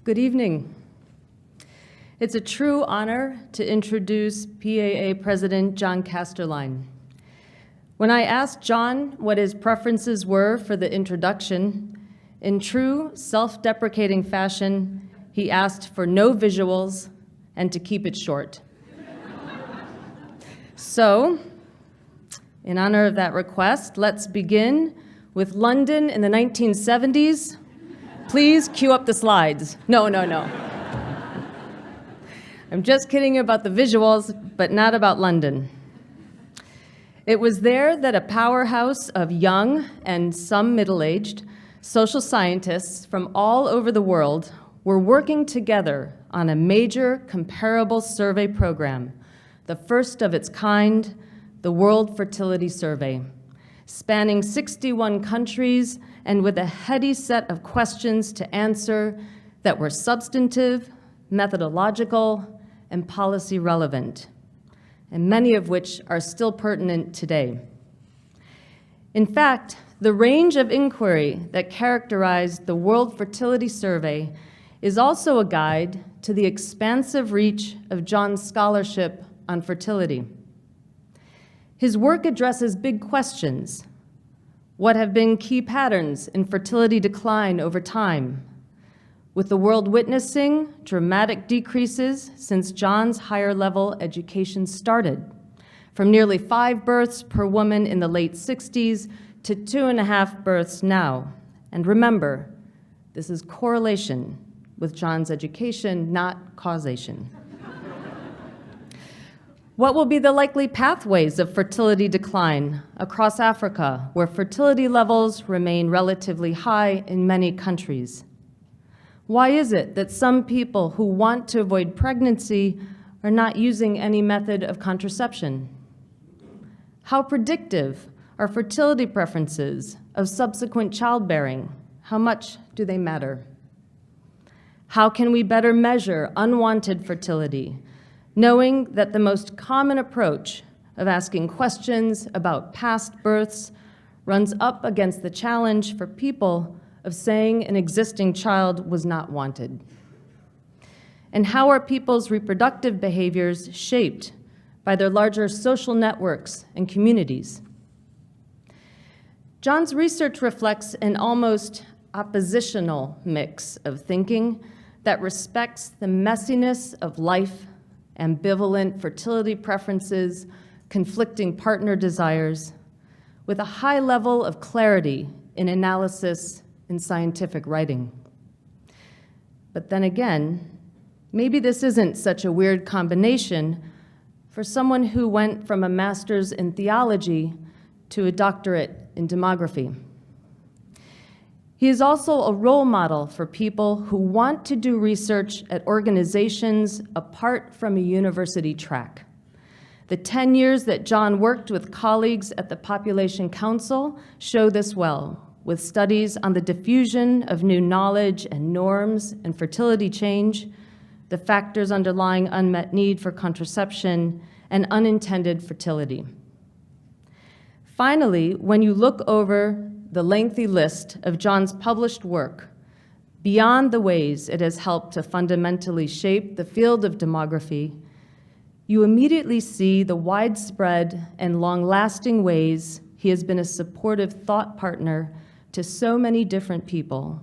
Good evening. It's a true honor to introduce PAA President John Casterline. When I asked John what his preferences were for the introduction, in true self-deprecating fashion, he asked for no visuals and to keep it short. So, in honor of that request, let's begin with London in the 1970s. Please cue up the slides. No. I'm just kidding about the visuals, but not about London. It was there that a powerhouse of young and some middle-aged social scientists from all over the world were working together on a major comparable survey program, the first of its kind, the World Fertility Survey, spanning 61 countries and with a heady set of questions to answer that were substantive, methodological, and policy relevant, and many of which are still pertinent today. In fact, the range of inquiry that characterized the World Fertility Survey is also a guide to the expansive reach of John's scholarship on fertility. His work addresses big questions. What have been key patterns in fertility decline over time? With the world witnessing dramatic decreases since John's higher level education started, from nearly 5 births per woman in the late 60s to 2.5 births now. And remember, this is correlation with John's education, not causation. What will be the likely pathways of fertility decline across Africa, where fertility levels remain relatively high in many countries? Why is it that some people who want to avoid pregnancy are not using any method of contraception? How predictive are fertility preferences of subsequent childbearing? How much do they matter? How can we better measure unwanted fertility, knowing that the most common approach of asking questions about past births runs up against the challenge for people of saying an existing child was not wanted? And how are people's reproductive behaviors shaped by their larger social networks and communities? John's research reflects an almost oppositional mix of thinking that respects the messiness of life, ambivalent fertility preferences, conflicting partner desires, with a high level of clarity in analysis and scientific writing. But then again, maybe this isn't such a weird combination for someone who went from a master's in theology to a doctorate in demography. He is also a role model for people who want to do research at organizations apart from a university track. The 10 years that John worked with colleagues at the Population Council show this well, with studies on the diffusion of new knowledge and norms and fertility change, the factors underlying unmet need for contraception, and unintended fertility. Finally, when you look over the lengthy list of John's published work, beyond the ways it has helped to fundamentally shape the field of demography, you immediately see the widespread and long-lasting ways he has been a supportive thought partner to so many different people,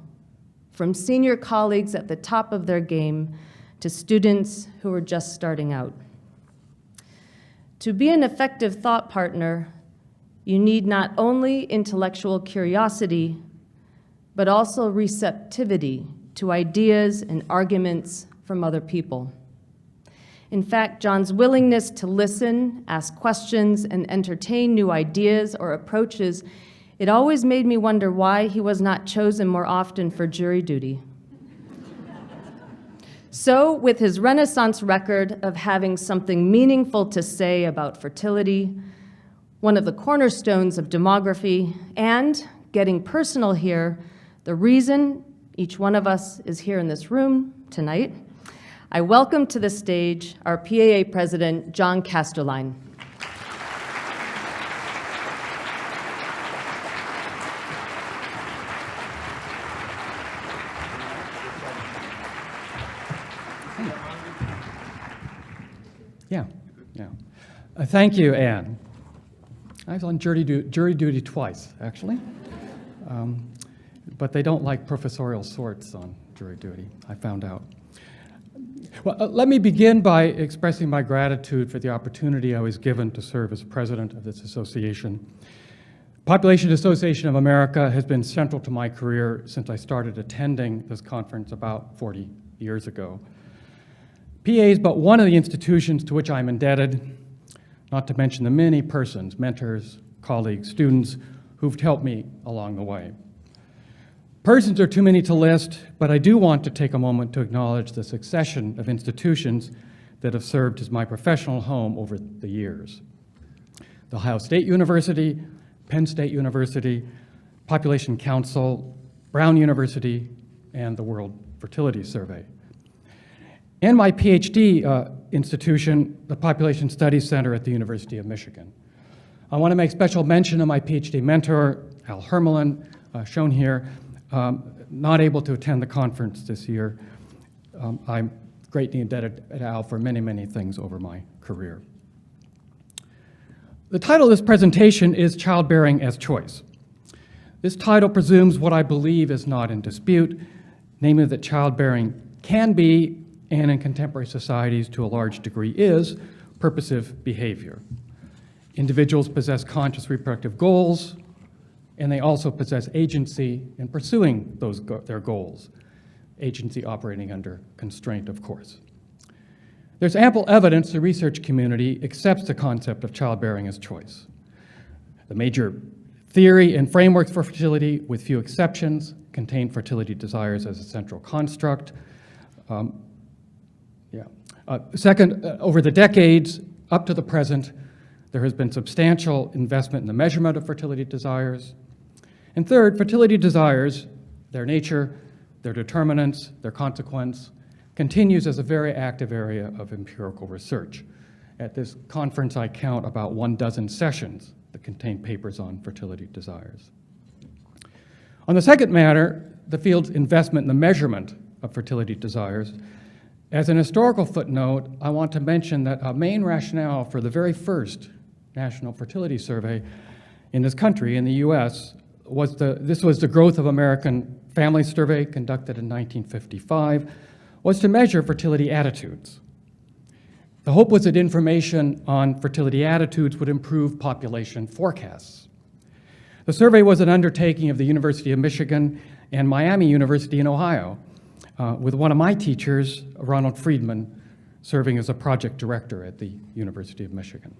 from senior colleagues at the top of their game to students who are just starting out. To be an effective thought partner, you need not only intellectual curiosity, but also receptivity to ideas and arguments from other people. In fact, John's willingness to listen, ask questions, and entertain new ideas or approaches, it always made me wonder why he was not chosen more often for jury duty. So, with his Renaissance record of having something meaningful to say about fertility, one of the cornerstones of demography, and, getting personal here, the reason each one of us is here in this room tonight, I welcome to the stage our PAA President, John Casterline. Thank you, Anne. I was on jury duty twice, actually. But they don't like professorial sorts on jury duty, I found out. Well, let me begin by expressing my gratitude for the opportunity I was given to serve as president of this association. Population Association of America has been central to my career since I started attending this conference about 40 years ago. PAA is but one of the institutions to which I'm indebted, not to mention the many persons, mentors, colleagues, students who've helped me along the way. Persons are too many to list, but I do want to take a moment to acknowledge the succession of institutions that have served as my professional home over the years. The Ohio State University, Penn State University, Population Council, Brown University, and the World Fertility Survey. And my PhD institution, the Population Studies Center at the University of Michigan. I want to make special mention of my PhD mentor, Al Hermelin, shown here, not able to attend the conference this year. I'm greatly indebted to Al for many, many things over my career. The title of this presentation is Childbearing as Choice. This title presumes what I believe is not in dispute, namely that childbearing can be, and in contemporary societies to a large degree is, purposive behavior. Individuals possess conscious reproductive goals, and they also possess agency in pursuing their goals, agency operating under constraint, of course. There's ample evidence the research community accepts the concept of childbearing as choice. The major theory and frameworks for fertility, with few exceptions, contain fertility desires as a central construct. Second, over the decades up to the present, there has been substantial investment in the measurement of fertility desires. And third, fertility desires, their nature, their determinants, their consequence, continues as a very active area of empirical research. At this conference, I count about 12 sessions that contain papers on fertility desires. On the second matter, the field's investment in the measurement of fertility desires, as an historical footnote, I want to mention that a main rationale for the very first National Fertility Survey in this country, in the US, was the growth of American Family Survey conducted in 1955, was to measure fertility attitudes. The hope was that information on fertility attitudes would improve population forecasts. The survey was an undertaking of the University of Michigan and Miami University in Ohio, with one of my teachers, Ronald Friedman, serving as a project director at the University of Michigan.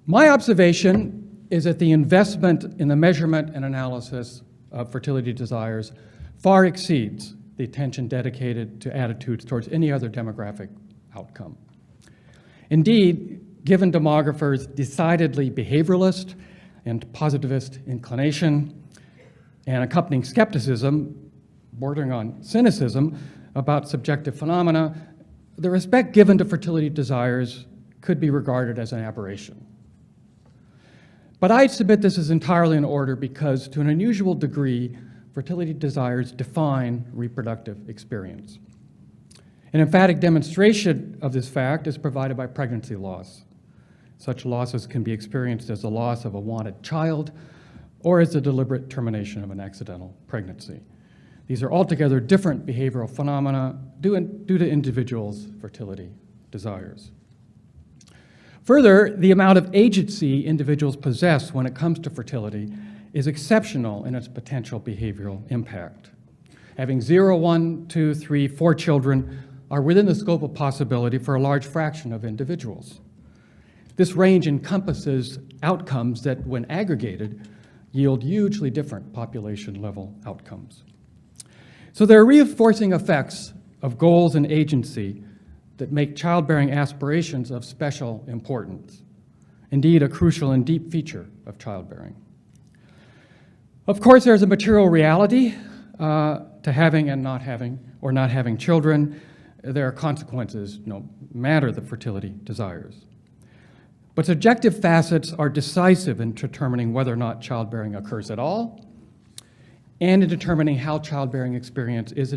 My observation is that the investment in the measurement and analysis of fertility desires far exceeds the attention dedicated to attitudes towards any other demographic outcome. Indeed, given demographers' decidedly behavioralist and positivist inclination and accompanying skepticism, bordering on cynicism about subjective phenomena, the respect given to fertility desires could be regarded as an aberration. But I submit this is entirely in order because, to an unusual degree, fertility desires define reproductive experience. An emphatic demonstration of this fact is provided by pregnancy loss. Such losses can be experienced as the loss of a wanted child or as the deliberate termination of an accidental pregnancy. These are altogether different behavioral phenomena due to individuals' fertility desires. Further, the amount of agency individuals possess when it comes to fertility is exceptional in its potential behavioral impact. Having 0, 1, 2, 3, 4 children are within the scope of possibility for a large fraction of individuals. This range encompasses outcomes that, when aggregated, yield hugely different population-level outcomes. So there are reinforcing effects of goals and agency that make childbearing aspirations of special importance, indeed a crucial and deep feature of childbearing. Of course, there's a material reality to having and not having, or not having children. There are consequences, no matter the fertility desires. But subjective facets are decisive in determining whether or not childbearing occurs at all, and in determining how childbearing experience is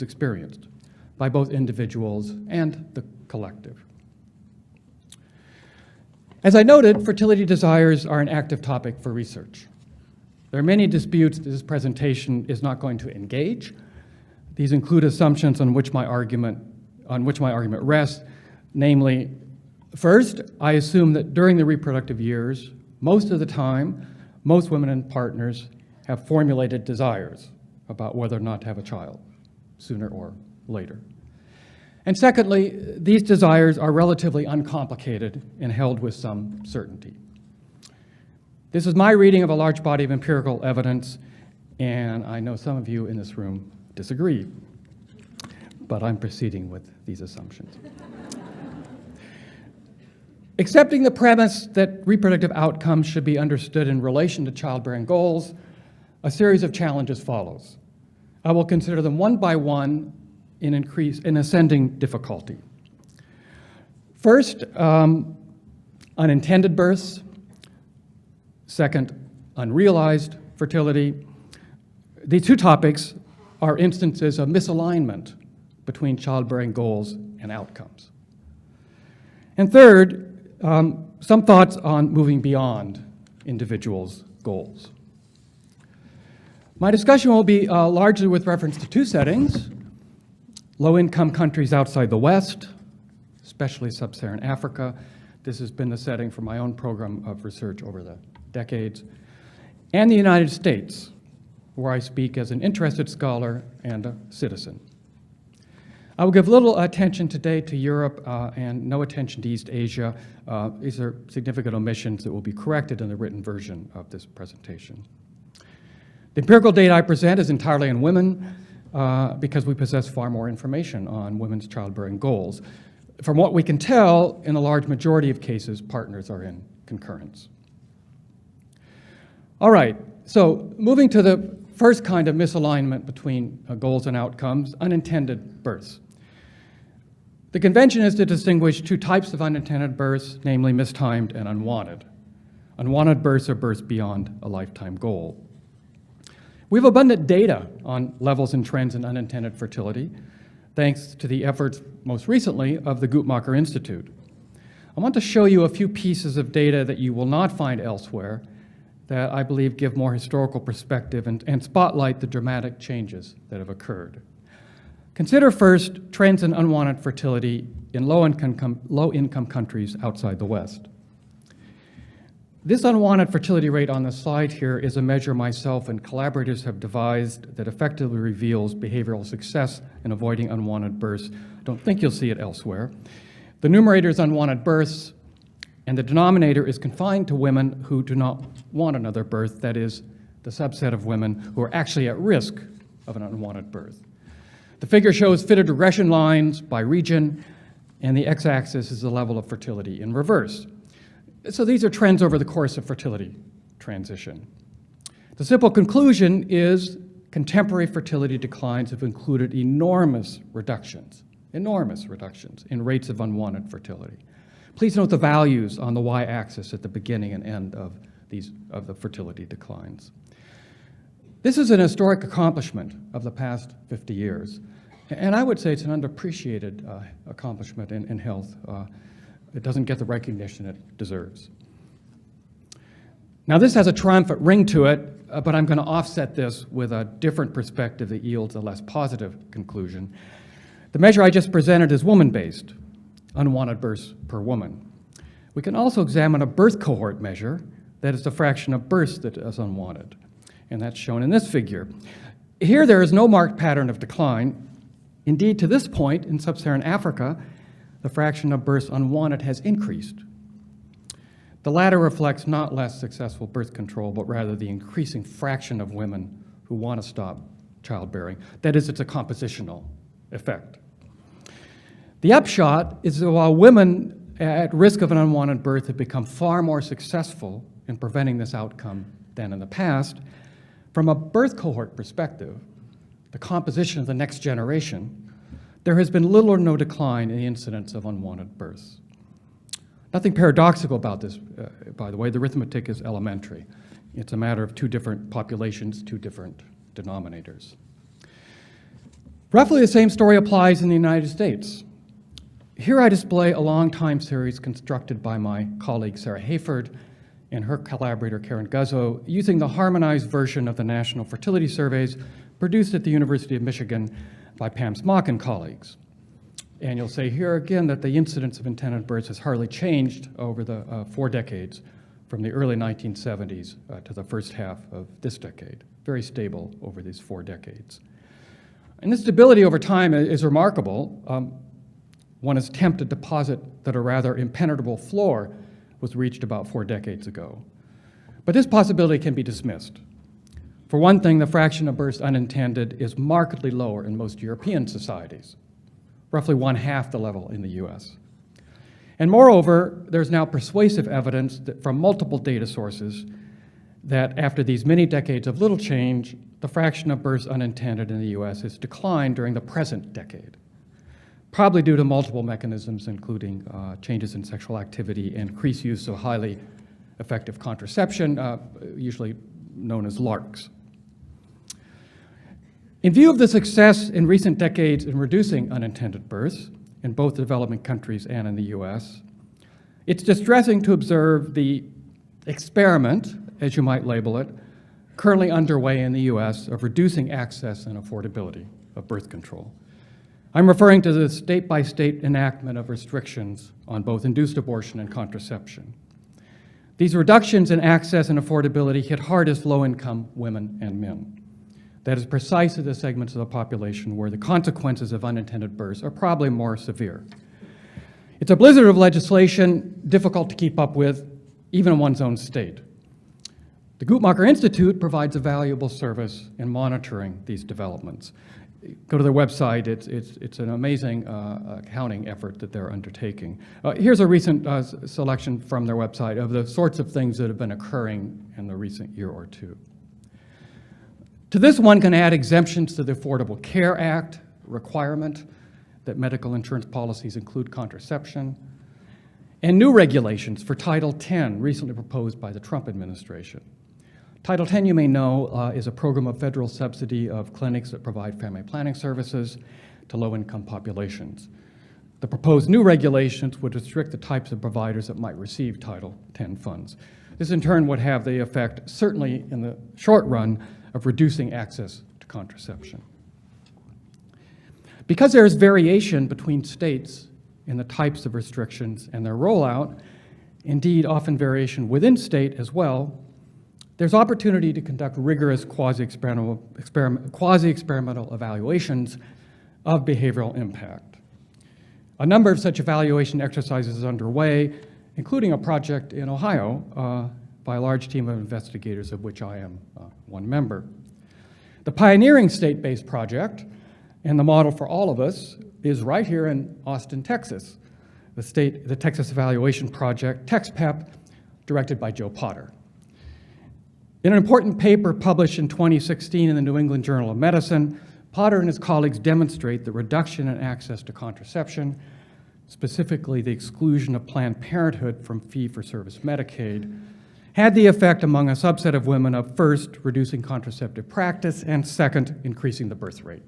experienced by both individuals and the collective. As I noted, fertility desires are an active topic for research. There are many disputes that this presentation is not going to engage. These include assumptions on which my argument rests, namely, first, I assume that during the reproductive years, most of the time, most women and partners have formulated desires about whether or not to have a child, sooner or later. And secondly, these desires are relatively uncomplicated and held with some certainty. This is my reading of a large body of empirical evidence, and I know some of you in this room disagree, but I'm proceeding with these assumptions. Accepting the premise that reproductive outcomes should be understood in relation to childbearing goals, a series of challenges follows. I will consider them one by one in ascending difficulty. First, unintended births. Second, unrealized fertility. These two topics are instances of misalignment between childbearing goals and outcomes. And third, some thoughts on moving beyond individuals' goals. My discussion will be largely with reference to two settings: low-income countries outside the West, especially sub-Saharan Africa. This has been the setting for my own program of research over the decades, and the United States, where I speak as an interested scholar and a citizen. I will give little attention today to Europe and no attention to East Asia. These are significant omissions that will be corrected in the written version of this presentation. The empirical data I present is entirely on women because we possess far more information on women's childbearing goals. From what we can tell, in a large majority of cases, partners are in concurrence. All right, so moving to the first kind of misalignment between goals and outcomes, unintended births. The convention is to distinguish two types of unintended births, namely mistimed and unwanted. Unwanted births are births beyond a lifetime goal. We have abundant data on levels and trends in unintended fertility, thanks to the efforts most recently of the Guttmacher Institute. I want to show you a few pieces of data that you will not find elsewhere that I believe give more historical perspective and spotlight the dramatic changes that have occurred. Consider first trends in unwanted fertility in low-income countries outside the West. This unwanted fertility rate on the slide here is a measure myself and collaborators have devised that effectively reveals behavioral success in avoiding unwanted births. I don't think you'll see it elsewhere. The numerator is unwanted births, and the denominator is confined to women who do not want another birth, that is, the subset of women who are actually at risk of an unwanted birth. The figure shows fitted regression lines by region, and the x-axis is the level of fertility in reverse. So these are trends over the course of fertility transition. The simple conclusion is contemporary fertility declines have included enormous reductions in rates of unwanted fertility. Please note the values on the y-axis at the beginning and end of the fertility declines. This is an historic accomplishment of the past 50 years, and I would say it's an underappreciated accomplishment in health. It doesn't get the recognition it deserves. Now, this has a triumphant ring to it, but I'm going to offset this with a different perspective that yields a less positive conclusion. The measure I just presented is woman-based, unwanted births per woman. We can also examine a birth cohort measure, that is the fraction of births that is unwanted, and that's shown in this figure. Here, there is no marked pattern of decline. Indeed, to this point, in sub-Saharan Africa, the fraction of births unwanted has increased. The latter reflects not less successful birth control, but rather the increasing fraction of women who want to stop childbearing. That is, it's a compositional effect. The upshot is that while women at risk of an unwanted birth have become far more successful in preventing this outcome than in the past, from a birth cohort perspective, the composition of the next generation, there has been little or no decline in the incidence of unwanted births. Nothing paradoxical about this, by the way. The arithmetic is elementary. It's a matter of two different populations, two different denominators. Roughly the same story applies in the United States. Here I display a long time series constructed by my colleague Sarah Hayford and her collaborator Karen Guzzo using the harmonized version of the National Fertility Surveys produced at the University of Michigan by Pam Smock and colleagues. And you'll say here again that the incidence of intended births has hardly changed over the 4 decades, from the early 1970s to the first half of this decade. Very stable over these 4 decades. And this stability over time is remarkable. One is tempted to posit that a rather impenetrable floor was reached about 4 decades ago. But this possibility can be dismissed. For one thing, the fraction of births unintended is markedly lower in most European societies, roughly 1/2 the level in the US. And moreover, there's now persuasive evidence that from multiple data sources that after these many decades of little change, the fraction of births unintended in the US has declined during the present decade, probably due to multiple mechanisms, including changes in sexual activity and increased use of highly effective contraception, usually known as LARCs. In view of the success in recent decades in reducing unintended births in both developing countries and in the US, it's distressing to observe the experiment, as you might label it, currently underway in the US of reducing access and affordability of birth control. I'm referring to the state-by-state enactment of restrictions on both induced abortion and contraception. These reductions in access and affordability hit hardest low-income women and men. That is precisely the segments of the population where the consequences of unintended births are probably more severe. It's a blizzard of legislation difficult to keep up with, even in one's own state. The Guttmacher Institute provides a valuable service in monitoring these developments. Go to their website. It's an amazing accounting effort that they're undertaking. Here's a recent selection from their website of the sorts of things that have been occurring in the recent year or two. To this, one can add exemptions to the Affordable Care Act requirement that medical insurance policies include contraception, and new regulations for Title X recently proposed by the Trump administration. Title X, you may know, is a program of federal subsidy of clinics that provide family planning services to low-income populations. The proposed new regulations would restrict the types of providers that might receive Title X funds. This in turn would have the effect, certainly in the short run, of reducing access to contraception. Because there is variation between states in the types of restrictions and their rollout, indeed often variation within state as well, there's opportunity to conduct rigorous quasi-experimental evaluations of behavioral impact. A number of such evaluation exercises is underway, including a project in Ohio by a large team of investigators, of which I am one member. The pioneering state-based project and the model for all of us is right here in Austin, Texas, the Texas Evaluation Project, TexPEP, directed by Joe Potter. In an important paper published in 2016 in the New England Journal of Medicine, Potter and his colleagues demonstrate that reduction in access to contraception, specifically the exclusion of Planned Parenthood from fee-for-service Medicaid, had the effect among a subset of women of first, reducing contraceptive practice, and second, increasing the birth rate.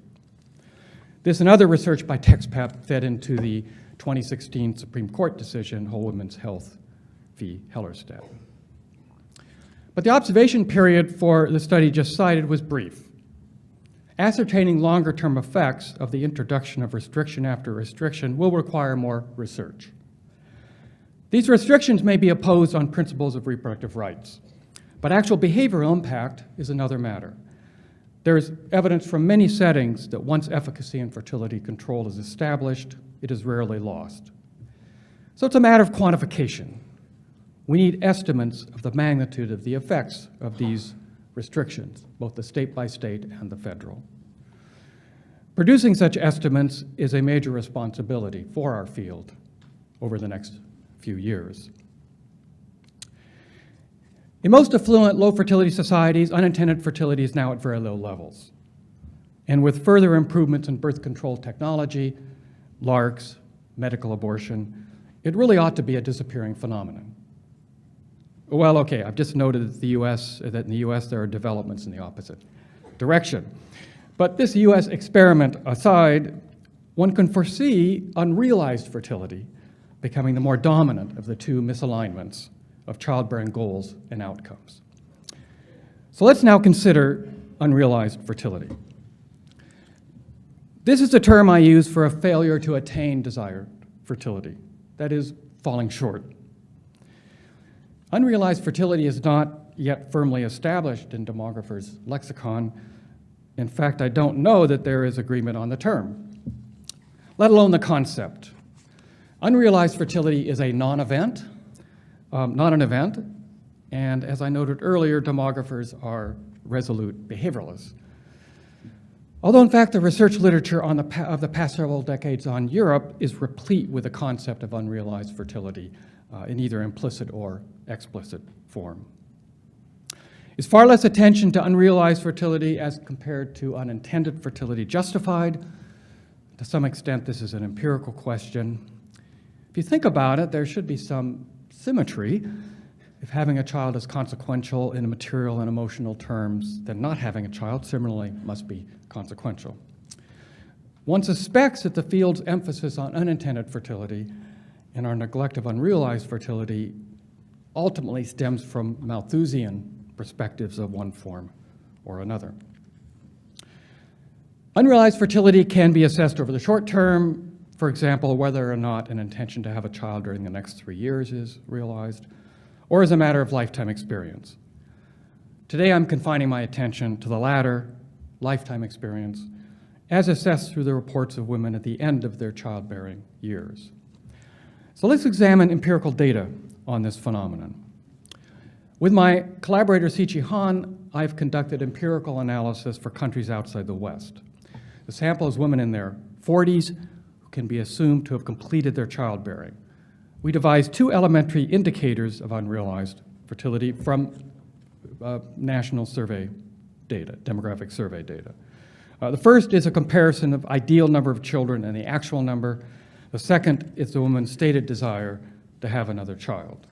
This and other research by TexPEP fed into the 2016 Supreme Court decision, Whole Women's Health v. Hellerstedt. But the observation period for the study just cited was brief. Ascertaining longer-term effects of the introduction of restriction after restriction will require more research. These restrictions may be opposed on principles of reproductive rights, but actual behavioral impact is another matter. There is evidence from many settings that once efficacy in fertility control is established, it is rarely lost. So it's a matter of quantification. We need estimates of the magnitude of the effects of these restrictions, both the state-by-state and the federal. Producing such estimates is a major responsibility for our field over the next few years. In most affluent, low-fertility societies, unintended fertility is now at very low levels. And with further improvements in birth control technology, LARCs, medical abortion, it really ought to be a disappearing phenomenon. Well, okay, I've just noted that in the US there are developments in the opposite direction. But this US experiment aside, one can foresee unrealized fertility becoming the more dominant of the two misalignments of childbearing goals and outcomes. So let's now consider unrealized fertility. This is the term I use for a failure to attain desired fertility, that is, falling short. Unrealized fertility is not yet firmly established in demographers' lexicon. In fact, I don't know that there is agreement on the term, let alone the concept. Unrealized fertility is a non-event, not an event, and as I noted earlier, demographers are resolute behavioralists. Although, in fact, the research literature of the past several decades on Europe is replete with the concept of unrealized fertility in either implicit or explicit form. Is far less attention to unrealized fertility as compared to unintended fertility justified? To some extent, this is an empirical question. If you think about it, there should be some symmetry. If having a child is consequential in material and emotional terms, then not having a child similarly must be consequential. One suspects that the field's emphasis on unintended fertility and our neglect of unrealized fertility ultimately stems from Malthusian perspectives of one form or another. Unrealized fertility can be assessed over the short term, for example, whether or not an intention to have a child during the next 3 years is realized, or as a matter of lifetime experience. Today, I'm confining my attention to the latter, lifetime experience, as assessed through the reports of women at the end of their childbearing years. So let's examine empirical data on this phenomenon. With my collaborator Siqi Han, I've conducted empirical analysis for countries outside the West. The sample is women in their 40s who can be assumed to have completed their childbearing. We devised 2 elementary indicators of unrealized fertility from national survey data, demographic survey data. The first is a comparison of ideal number of children and the actual number. The second is the woman's stated desire to have another child.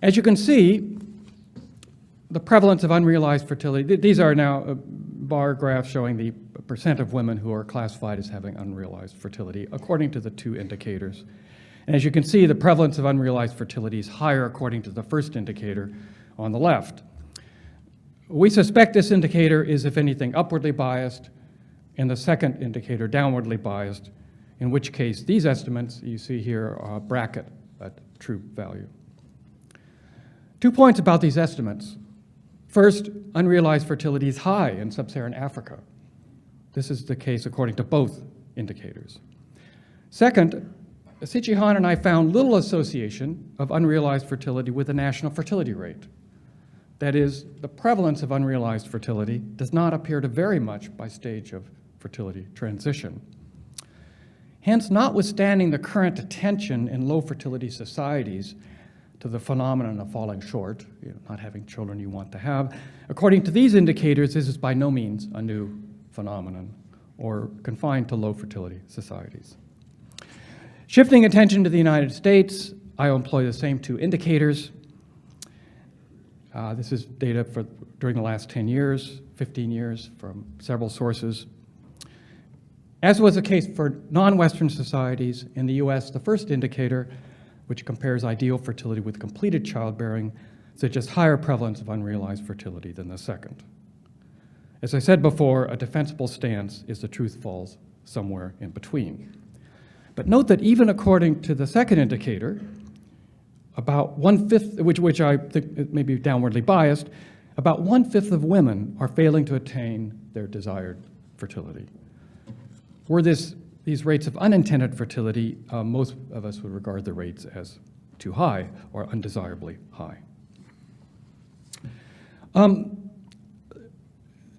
As you can see, the prevalence of unrealized fertility, these are now bar graphs showing the percent of women who are classified as having unrealized fertility according to the 2 indicators. And as you can see, the prevalence of unrealized fertility is higher according to the first indicator on the left. We suspect this indicator is, if anything, upwardly biased, and the second indicator downwardly biased, in which case these estimates you see here bracket at true value. 2 points about these estimates. First, unrealized fertility is high in sub-Saharan Africa. This is the case according to both indicators. Second, Siqi Han and I found little association of unrealized fertility with the national fertility rate. That is, the prevalence of unrealized fertility does not appear to vary much by stage of fertility transition. Hence, notwithstanding the current attention in low fertility societies to the phenomenon of falling short, not having children you want to have, according to these indicators, this is by no means a new phenomenon or confined to low fertility societies. Shifting attention to the United States, I employ the same 2 indicators. This is data for during the last 10 years, 15 years from several sources. As was the case for non-Western societies, in the US, the first indicator, which compares ideal fertility with completed childbearing, suggests higher prevalence of unrealized fertility than the second. As I said before, a defensible stance is the truth falls somewhere in between. But note that even according to the second indicator, about 1/5, which I think may be downwardly biased, about 1/5 of women are failing to attain their desired fertility. Were these rates of unintended fertility, most of us would regard the rates as too high or undesirably high.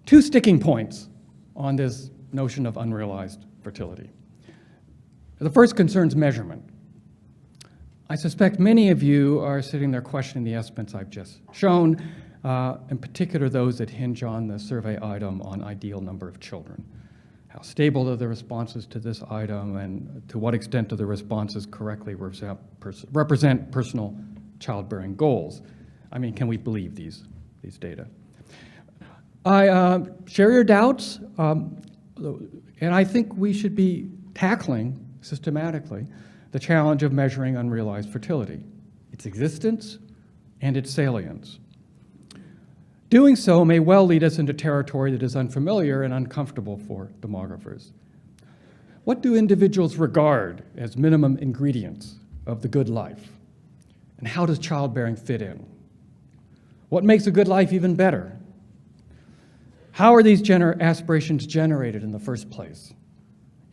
2 sticking points on this notion of unrealized fertility. The first concerns measurement. I suspect many of you are sitting there questioning the estimates I've just shown, in particular those that hinge on the survey item on ideal number of children. How stable are the responses to this item, and to what extent do the responses correctly represent personal childbearing goals? I mean, can we believe these data? I share your doubts. And I think we should be tackling systematically the challenge of measuring unrealized fertility, its existence and its salience. Doing so may well lead us into territory that is unfamiliar and uncomfortable for demographers. What do individuals regard as minimum ingredients of the good life? And how does childbearing fit in? What makes a good life even better? How are these aspirations generated in the first place?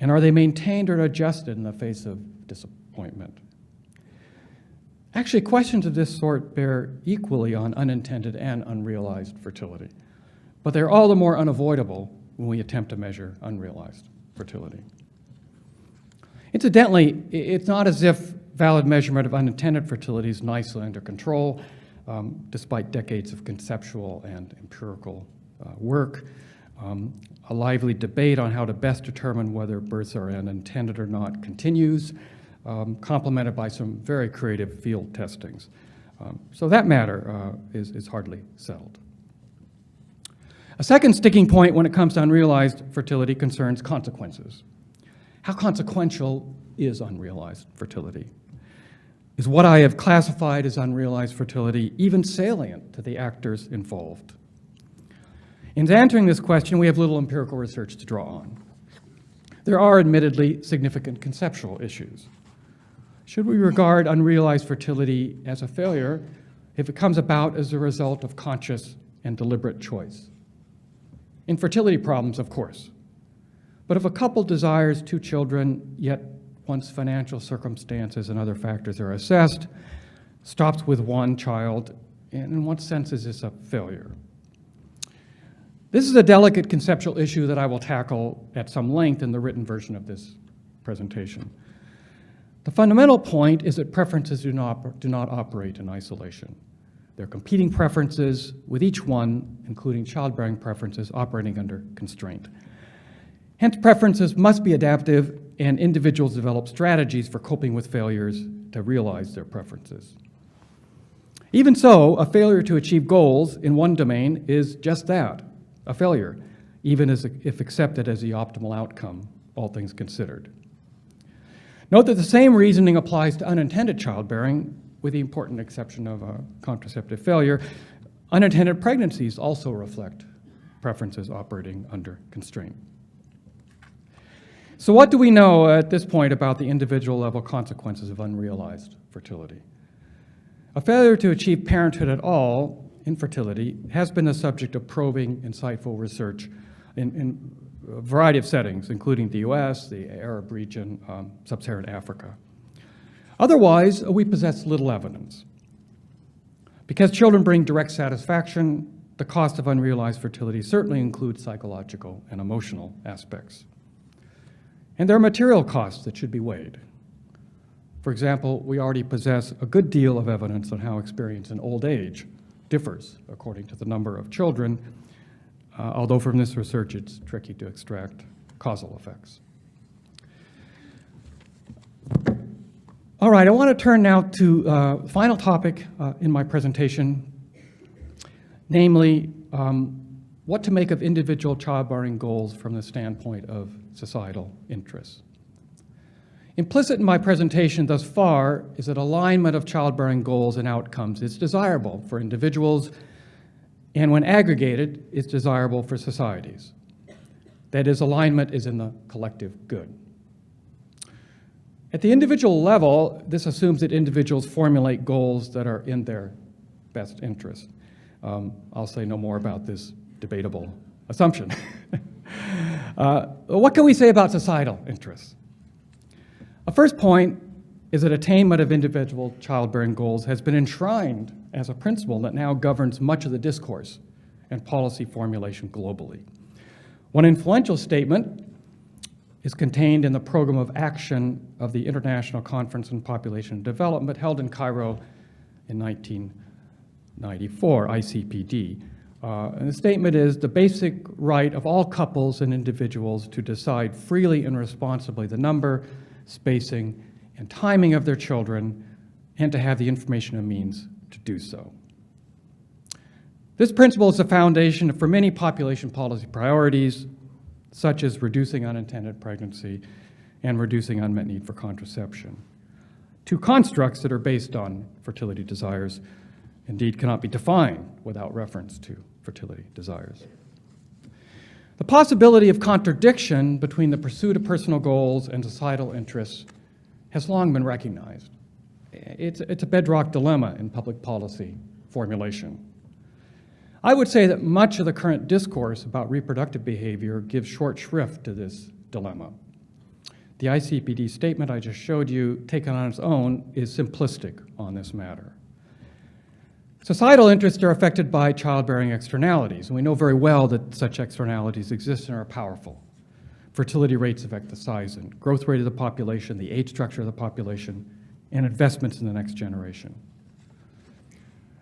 And are they maintained or adjusted in the face of disappointment? Actually, questions of this sort bear equally on unintended and unrealized fertility, but they're all the more unavoidable when we attempt to measure unrealized fertility. Incidentally, it's not as if valid measurement of unintended fertility is nicely under control, despite decades of conceptual and empirical work. A lively debate on how to best determine whether births are unintended or not continues, complemented by some very creative field testings. So that matter is hardly settled. A second sticking point when it comes to unrealized fertility concerns consequences. How consequential is unrealized fertility? Is what I have classified as unrealized fertility even salient to the actors involved? In answering this question, we have little empirical research to draw on. There are admittedly significant conceptual issues. Should we regard unrealized fertility as a failure if it comes about as a result of conscious and deliberate choice? Infertility problems, of course. But if a couple desires 2 children, yet once financial circumstances and other factors are assessed, stops with 1 child, and in what sense is this a failure? This is a delicate conceptual issue that I will tackle at some length in the written version of this presentation. The fundamental point is that preferences do not operate in isolation. They're competing preferences, with each one, including childbearing preferences, operating under constraint. Hence, preferences must be adaptive, and individuals develop strategies for coping with failures to realize their preferences. Even so, a failure to achieve goals in one domain is just that, a failure, even if accepted as the optimal outcome, all things considered. Note that the same reasoning applies to unintended childbearing, with the important exception of a contraceptive failure. Unintended pregnancies also reflect preferences operating under constraint. So what do we know at this point about the individual level consequences of unrealized fertility? A failure to achieve parenthood at all, infertility, has been the subject of probing, insightful research in a variety of settings, including the US, the Arab region, sub-Saharan Africa. Otherwise, we possess little evidence. Because children bring direct satisfaction, the cost of unrealized fertility certainly includes psychological and emotional aspects. And there are material costs that should be weighed. For example, we already possess a good deal of evidence on how experience in old age differs according to the number of children, although from this research it's tricky to extract causal effects. All right, I want to turn now to the final topic in my presentation, namely what to make of individual childbearing goals from the standpoint of societal interests. Implicit in my presentation thus far is that alignment of childbearing goals and outcomes is desirable for individuals, and when aggregated, is desirable for societies. That is, alignment is in the collective good. At the individual level, this assumes that individuals formulate goals that are in their best interest. I'll say no more about this debatable assumption. What can we say about societal interests? A first point is that attainment of individual childbearing goals has been enshrined as a principle that now governs much of the discourse and policy formulation globally. One influential statement is contained in the Program of Action of the International Conference on Population Development held in Cairo in 1994, ICPD. And the statement is the basic right of all couples and individuals to decide freely and responsibly the number, spacing, and timing of their children, and to have the information and means to do so. This principle is the foundation for many population policy priorities, such as reducing unintended pregnancy and reducing unmet need for contraception. Two constructs that are based on fertility desires, indeed cannot be defined without reference to fertility desires. The possibility of contradiction between the pursuit of personal goals and societal interests has long been recognized. It's a bedrock dilemma in public policy formulation. I would say that much of the current discourse about reproductive behavior gives short shrift to this dilemma. The ICPD statement I just showed you, taken on its own, is simplistic on this matter. Societal interests are affected by childbearing externalities, and we know very well that such externalities exist and are powerful. Fertility rates affect the size and growth rate of the population, the age structure of the population, and investments in the next generation.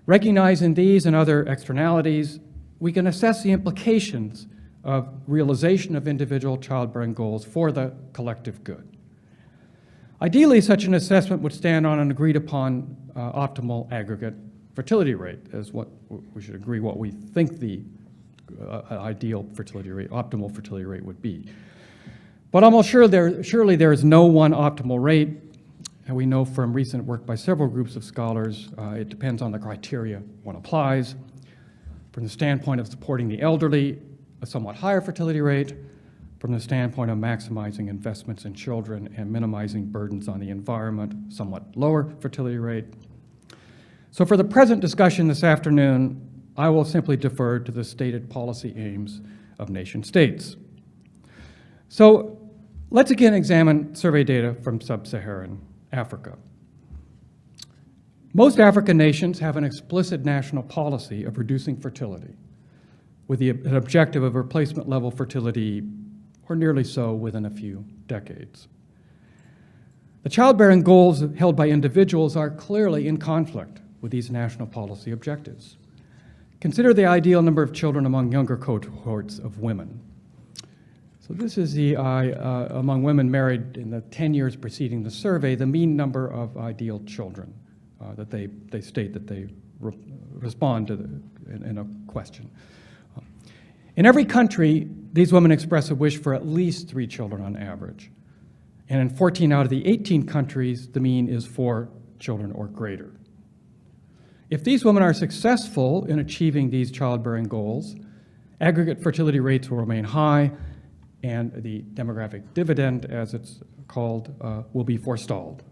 Recognizing these and other externalities, we can assess the implications of realization of individual childbearing goals for the collective good. Ideally, such an assessment would stand on an agreed upon optimal aggregate fertility rate, as what we should agree what we think the ideal fertility rate, optimal fertility rate would be. But almost surely there is no one optimal rate, and we know from recent work by several groups of scholars, it depends on the criteria one applies. From the standpoint of supporting the elderly, a somewhat higher fertility rate. From the standpoint of maximizing investments in children and minimizing burdens on the environment, somewhat lower fertility rate. So for the present discussion this afternoon, I will simply defer to the stated policy aims of nation states. So let's again examine survey data from sub-Saharan Africa. Most African nations have an explicit national policy of reducing fertility, with an objective of replacement level fertility, or nearly so, within a few decades. The childbearing goals held by individuals are clearly in conflict with these national policy objectives. Consider the ideal number of children among younger cohorts of women. So this is the, among women married in the 10 years preceding the survey, the mean number of ideal children that they state that they respond to in a question. In every country, these women express a wish for at least 3 children on average. And in 14 out of the 18 countries, the mean is 4 children or greater. If these women are successful in achieving these childbearing goals, aggregate fertility rates will remain high, and the demographic dividend, as it's called, will be forestalled.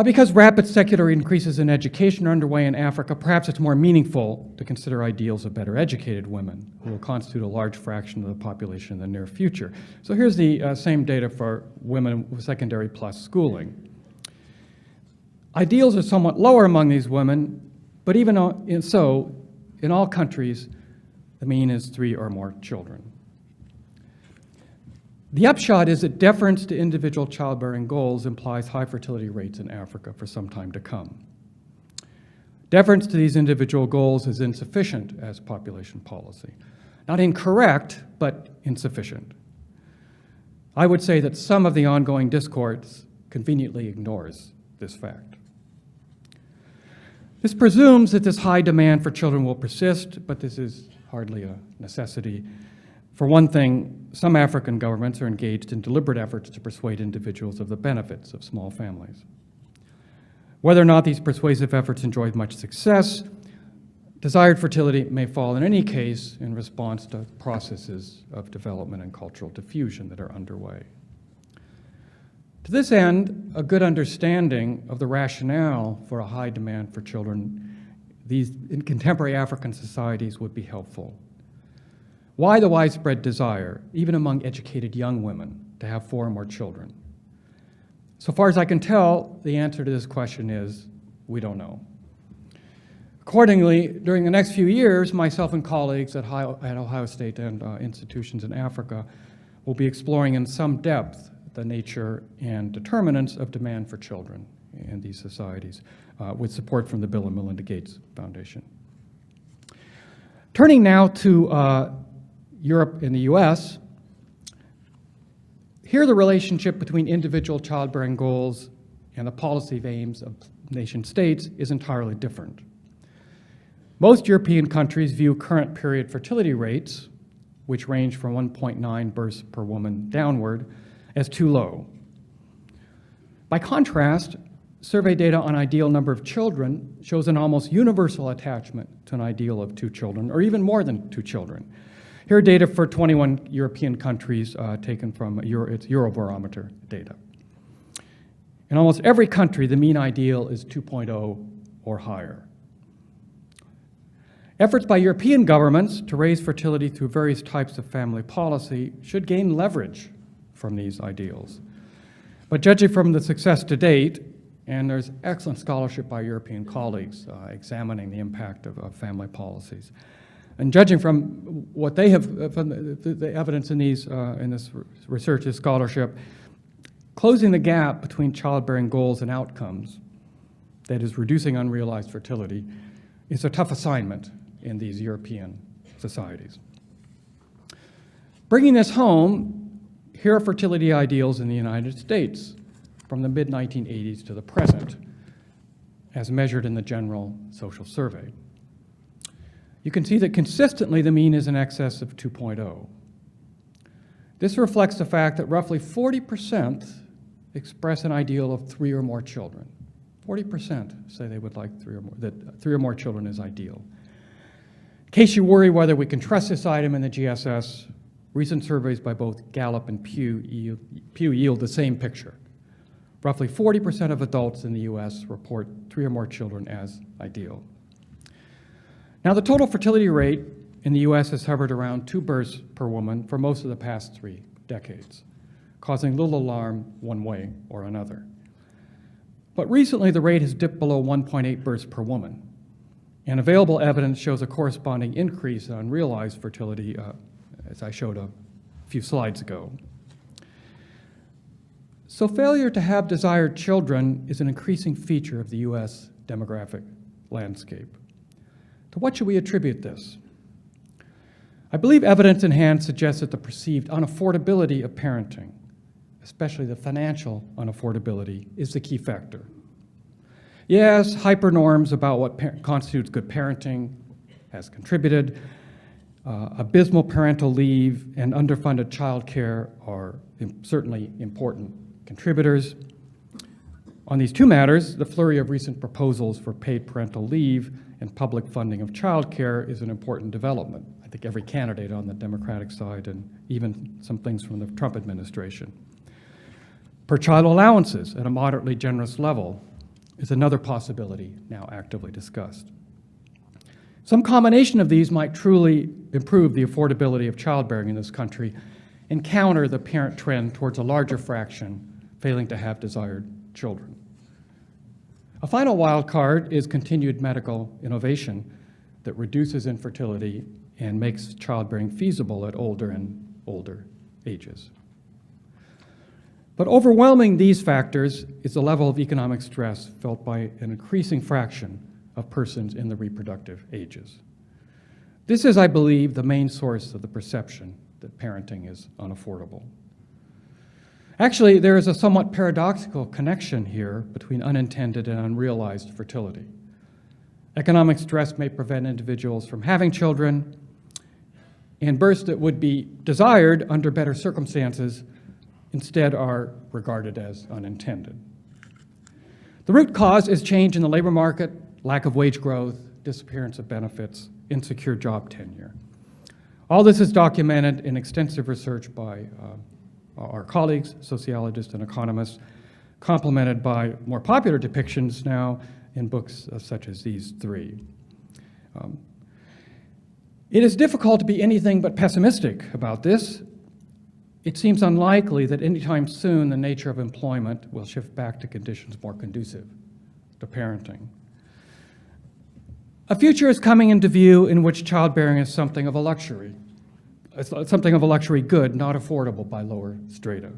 Because rapid secular increases in education are underway in Africa, perhaps it's more meaningful to consider ideals of better educated women, who will constitute a large fraction of the population in the near future. So here's the same data for women with secondary plus schooling. Ideals are somewhat lower among these women, but even in all countries, the mean is 3 or more children. The upshot is that deference to individual childbearing goals implies high fertility rates in Africa for some time to come. Deference to these individual goals is insufficient as population policy. Not incorrect, but insufficient. I would say that some of the ongoing discourse conveniently ignores this fact. This presumes that this high demand for children will persist, but this is hardly a necessity. For one thing, some African governments are engaged in deliberate efforts to persuade individuals of the benefits of small families. Whether or not these persuasive efforts enjoy much success, desired fertility may fall in any case in response to processes of development and cultural diffusion that are underway. To this end, a good understanding of the rationale for a high demand for children in contemporary African societies would be helpful. Why the widespread desire, even among educated young women, to have 4 or more children? So far as I can tell, the answer to this question is, we don't know. Accordingly, during the next few years, myself and colleagues at Ohio State and institutions in Africa will be exploring in some depth the nature and determinants of demand for children in these societies, with support from the Bill and Melinda Gates Foundation. Turning now to Europe and the US, here the relationship between individual childbearing goals and the policy aims of nation states is entirely different. Most European countries view current period fertility rates which range from 1.9 births per woman downward, as too low. By contrast, survey data on ideal number of children shows an almost universal attachment to an ideal of 2 children, or even more than 2 children. Here are data for 21 European countries taken from its Eurobarometer data. In almost every country, the mean ideal is 2.0 or higher. Efforts by European governments to raise fertility through various types of family policy should gain leverage from these ideals. But judging from the success to date, and there's excellent scholarship by European colleagues examining the impact of family policies, and judging from what they have, from the evidence in this research and scholarship, closing the gap between childbearing goals and outcomes, that is, reducing unrealized fertility, is a tough assignment in these European societies. Bringing this home, here are fertility ideals in the United States from the mid-1980s to the present, as measured in the General Social Survey. You can see that consistently the mean is in excess of 2.0. This reflects the fact that roughly 40% express an ideal of 3 or more children. 40% say they would like 3 or more, that 3 or more children is ideal. In case you worry whether we can trust this item in the GSS, recent surveys by both Gallup and Pew yield the same picture. Roughly 40% of adults in the US report 3 or more children as ideal. Now, the total fertility rate in the US has hovered around 2 births per woman for most of the past 3 decades, causing little alarm one way or another. But recently, the rate has dipped below 1.8 births per woman, and available evidence shows a corresponding increase in unrealized fertility, as I showed a few slides ago. So failure to have desired children is an increasing feature of the US demographic landscape. To what should we attribute this? I believe evidence in hand suggests that the perceived unaffordability of parenting, especially the financial unaffordability, is the key factor. Yes, hypernorms about what constitutes good parenting has contributed. Abysmal parental leave and underfunded childcare are certainly important contributors. On these 2 matters, the flurry of recent proposals for paid parental leave and public funding of childcare is an important development. I think every candidate on the Democratic side, and even some things from the Trump administration. Per-child allowances at a moderately generous level is another possibility now actively discussed. Some combination of these might truly improve the affordability of childbearing in this country and counter the apparent trend towards a larger fraction failing to have desired children. A final wild card is continued medical innovation that reduces infertility and makes childbearing feasible at older and older ages. But overwhelming these factors is the level of economic stress felt by an increasing fraction of persons in the reproductive ages. This is, I believe, the main source of the perception that parenting is unaffordable. Actually, there is a somewhat paradoxical connection here between unintended and unrealized fertility. Economic stress may prevent individuals from having children, and births that would be desired under better circumstances instead are regarded as unintended. The root cause is change in the labor market, lack of wage growth, disappearance of benefits, insecure job tenure. All this is documented in extensive research by our colleagues, sociologists and economists, complemented by more popular depictions now in books such as these 3. It is difficult to be anything but pessimistic about this. It seems unlikely that anytime soon the nature of employment will shift back to conditions more conducive to parenting. A future is coming into view in which childbearing is something of a luxury good, not affordable by lower strata.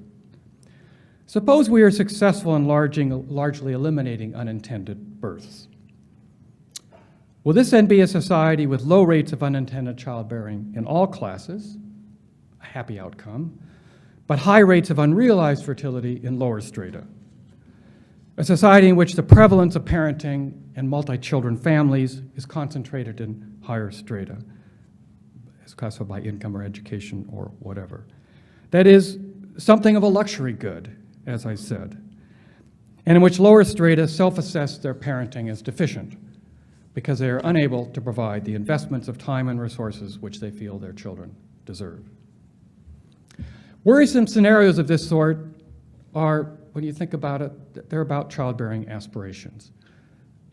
Suppose we are successful in largely eliminating unintended births. Will this then be a society with low rates of unintended childbearing in all classes, a happy outcome, but high rates of unrealized fertility in lower strata? A society in which the prevalence of parenting and multi-children families is concentrated in higher strata, as classified by income or education or whatever. That is something of a luxury good, as I said, and in which lower strata self-assess their parenting as deficient because they are unable to provide the investments of time and resources which they feel their children deserve. Worrisome scenarios of this sort are, when you think about it, they're about childbearing aspirations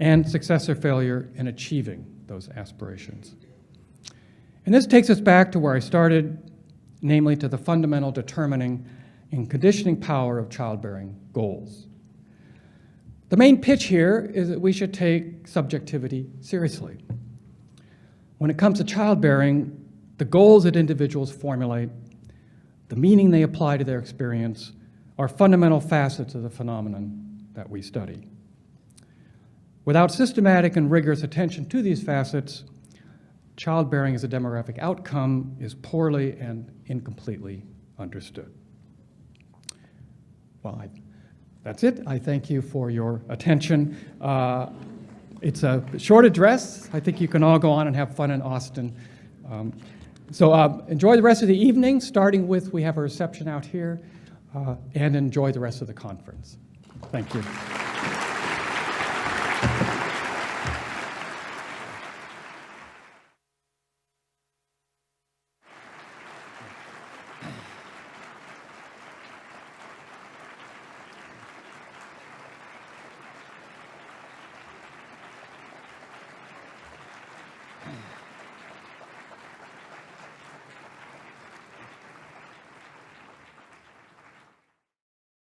and success or failure in achieving those aspirations. And this takes us back to where I started, namely to the fundamental determining and conditioning power of childbearing goals. The main pitch here is that we should take subjectivity seriously. When it comes to childbearing, the goals that individuals formulate, the meaning they apply to their experience, are fundamental facets of the phenomenon that we study. Without systematic and rigorous attention to these facets, childbearing as a demographic outcome is poorly and incompletely understood. Well, that's it. I thank you for your attention. It's a short address. I think you can all go on and have fun in Austin. So enjoy the rest of the evening, starting with, we have a reception out here, and enjoy the rest of the conference. Thank you.